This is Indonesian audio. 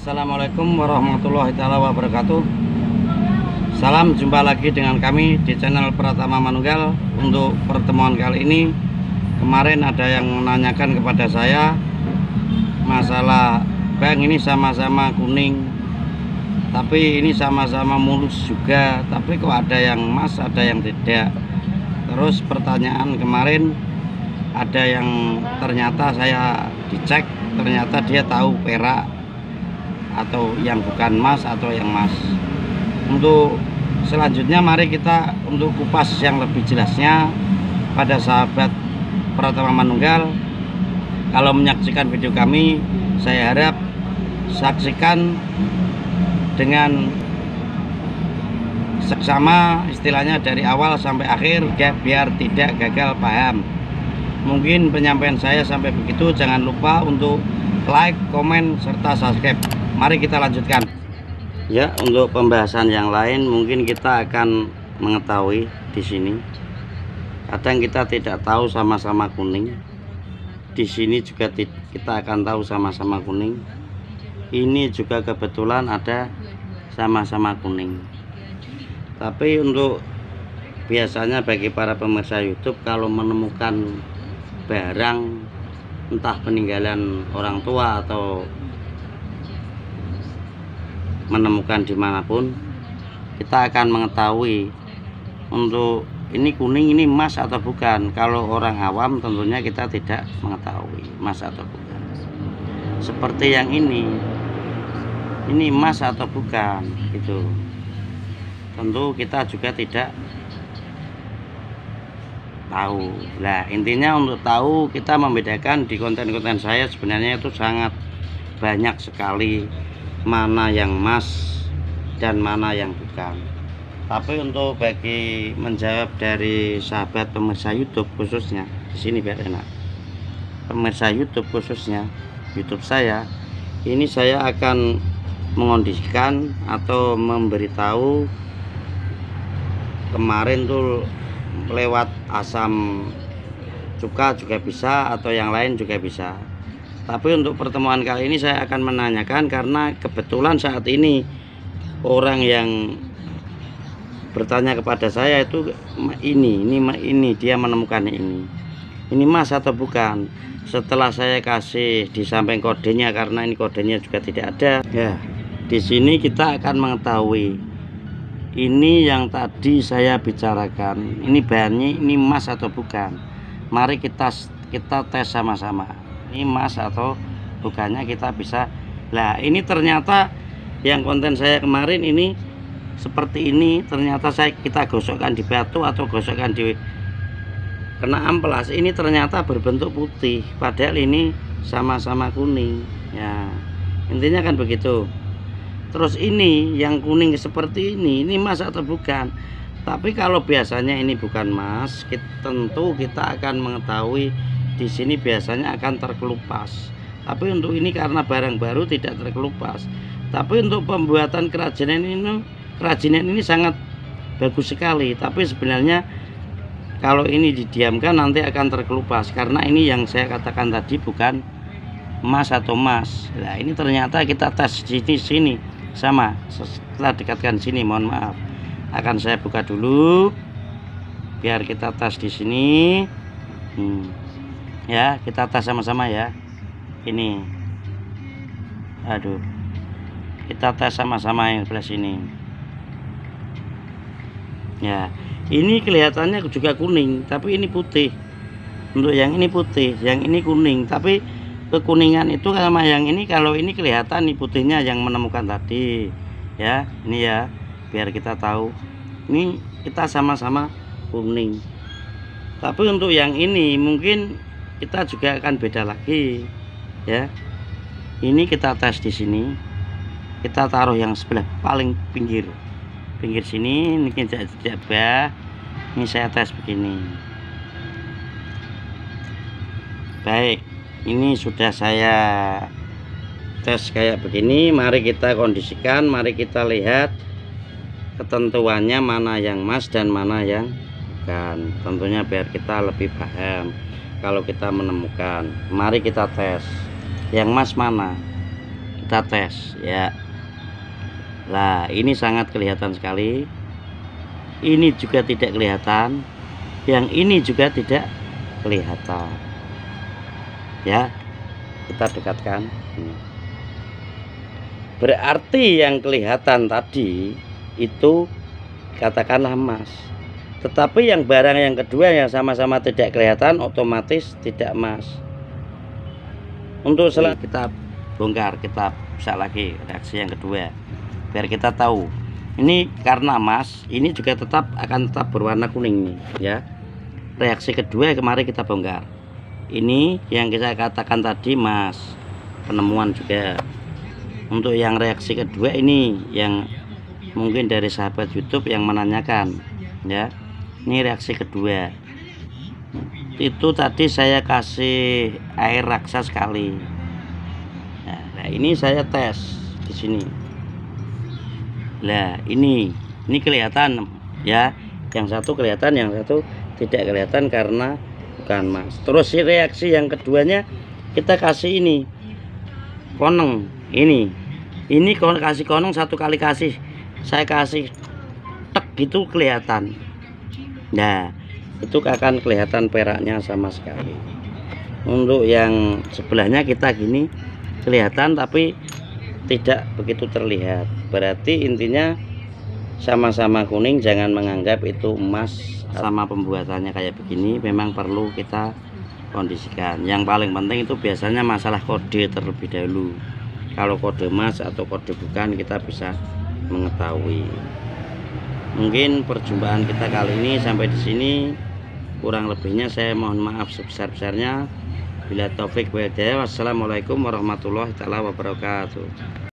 Assalamualaikum warahmatullahi wabarakatuh. Salam jumpa lagi dengan kami di channel Pratama Manunggal. Untuk pertemuan kali ini, kemarin ada yang menanyakan kepada saya masalah bang, ini sama-sama kuning tapi ini sama-sama mulus juga, tapi kok ada yang emas ada yang tidak. Terus pertanyaan kemarin ada yang ternyata saya dicek, ternyata dia tahu perak atau yang bukan emas atau yang emas. Untuk selanjutnya mari kita untuk kupas yang lebih jelasnya pada sahabat Pratama Manunggal. Kalau menyaksikan video kami, saya harap saksikan dengan seksama, istilahnya dari awal sampai akhir biar tidak gagal paham. Mungkin penyampaian saya sampai begitu, jangan lupa untuk like, komen, serta subscribe. Mari kita lanjutkan. Ya, untuk pembahasan yang lain mungkin kita akan mengetahui di sini. Kadang kita tidak tahu sama-sama kuning. Di sini juga kita akan tahu sama-sama kuning. Ini juga kebetulan ada sama-sama kuning. Tapi untuk biasanya bagi para pemirsa YouTube, kalau menemukan barang entah peninggalan orang tua atau menemukan dimanapun, kita akan mengetahui untuk ini kuning, ini emas atau bukan. Kalau orang awam tentunya kita tidak mengetahui emas atau bukan. Seperti yang ini emas atau bukan, itu tentu kita juga tidak tahu. Nah, intinya untuk tahu, kita membedakan di konten-konten saya sebenarnya itu sangat banyak sekali mana yang emas dan mana yang bukan. Tapi untuk bagi menjawab dari sahabat pemirsa YouTube khususnya, di sini biar enak, pemirsa YouTube khususnya YouTube saya, ini saya akan mengondisikan atau memberitahu kemarin tuh lewat asam cuka juga bisa, atau yang lain juga bisa. Tapi untuk pertemuan kali ini saya akan menanyakan karena kebetulan saat ini orang yang bertanya kepada saya itu ini dia menemukan ini emas atau bukan. Setelah saya kasih di samping kodenya, karena ini kodenya juga tidak ada ya, di sini kita akan mengetahui ini yang tadi saya bicarakan, ini bahannya ini emas atau bukan. Mari kita tes sama-sama, ini emas atau bukannya kita bisa. Lah, ini ternyata yang konten saya kemarin ini seperti ini, ternyata kita gosokkan di batu atau gosokkan di kena amplas, ini ternyata berbentuk putih, padahal ini sama-sama kuning ya, intinya kan begitu. Terus ini yang kuning seperti ini emas atau bukan. Tapi kalau biasanya ini bukan emas, tentu kita akan mengetahui di sini biasanya akan terkelupas. Tapi untuk ini karena barang baru tidak terkelupas. Tapi untuk pembuatan kerajinan ini sangat bagus sekali. Tapi sebenarnya kalau ini didiamkan nanti akan terkelupas, karena ini yang saya katakan tadi bukan emas atau emas. Nah, ini ternyata kita tes di sini sama. Setelah dekatkan sini, mohon maaf, akan saya buka dulu biar kita tes di sini. Ya, kita tes sama-sama ya. Ini, aduh, kita tes sama-sama yang sebelah sini. Ya, ini kelihatannya juga kuning, tapi ini putih. Untuk yang ini putih, yang ini kuning. Tapi kekuningan itu sama yang ini, kalau ini kelihatan nih putihnya yang menemukan tadi. Ya, ini ya, biar kita tahu. Ini kita sama-sama kuning. Tapi untuk yang ini mungkin kita juga akan beda lagi. Ya, ini kita tes di sini. Kita taruh yang sebelah paling pinggir sini, ini jabah. Ini saya tes begini. Baik, ini sudah saya tes kayak begini. Mari kita kondisikan, mari kita lihat ketentuannya mana yang emas dan mana yang bukan. Tentunya biar kita lebih paham kalau kita menemukan. Mari kita tes yang emas mana. kita tes ya. Nah, ini sangat kelihatan sekali. Ini juga tidak kelihatan. Yang ini juga tidak kelihatan. Ya, kita dekatkan. Berarti yang kelihatan tadi itu katakanlah emas. Tetapi yang barang yang kedua yang sama-sama tidak kelihatan otomatis tidak emas. Untuk selanjutnya kita bongkar, kita bisa lagi reaksi yang kedua biar kita tahu. Ini karena emas, ini juga akan tetap berwarna kuning nih ya. Reaksi kedua kemarin kita bongkar. Ini yang kita katakan tadi emas, penemuan juga. Untuk yang reaksi kedua ini yang mungkin dari sahabat YouTube yang menanyakan ya. Ini reaksi kedua. Itu tadi saya kasih air raksa sekali. Nah, ini saya tes di sini. Nah, ini kelihatan ya. Yang satu kelihatan, yang satu tidak kelihatan karena bukan emas. Terus reaksi yang keduanya kita kasih ini koneng. Ini kasih koneng satu kali kasih. Saya kasih tek gitu kelihatan. Nah, itu akan kelihatan peraknya sama sekali. Untuk yang sebelahnya kita gini kelihatan tapi tidak begitu terlihat. Berarti intinya sama-sama kuning, jangan menganggap itu emas. Sama pembuatannya kayak begini memang perlu kita kondisikan. Yang paling penting itu biasanya masalah kode terlebih dahulu. Kalau kode emas atau kode bukan kita bisa mengetahui. Mungkin perjumpaan kita kali ini sampai di sini. Kurang lebihnya saya mohon maaf sebesar-besarnya. Bila taufik wa hidayah. Wassalamualaikum warahmatullahi wabarakatuh.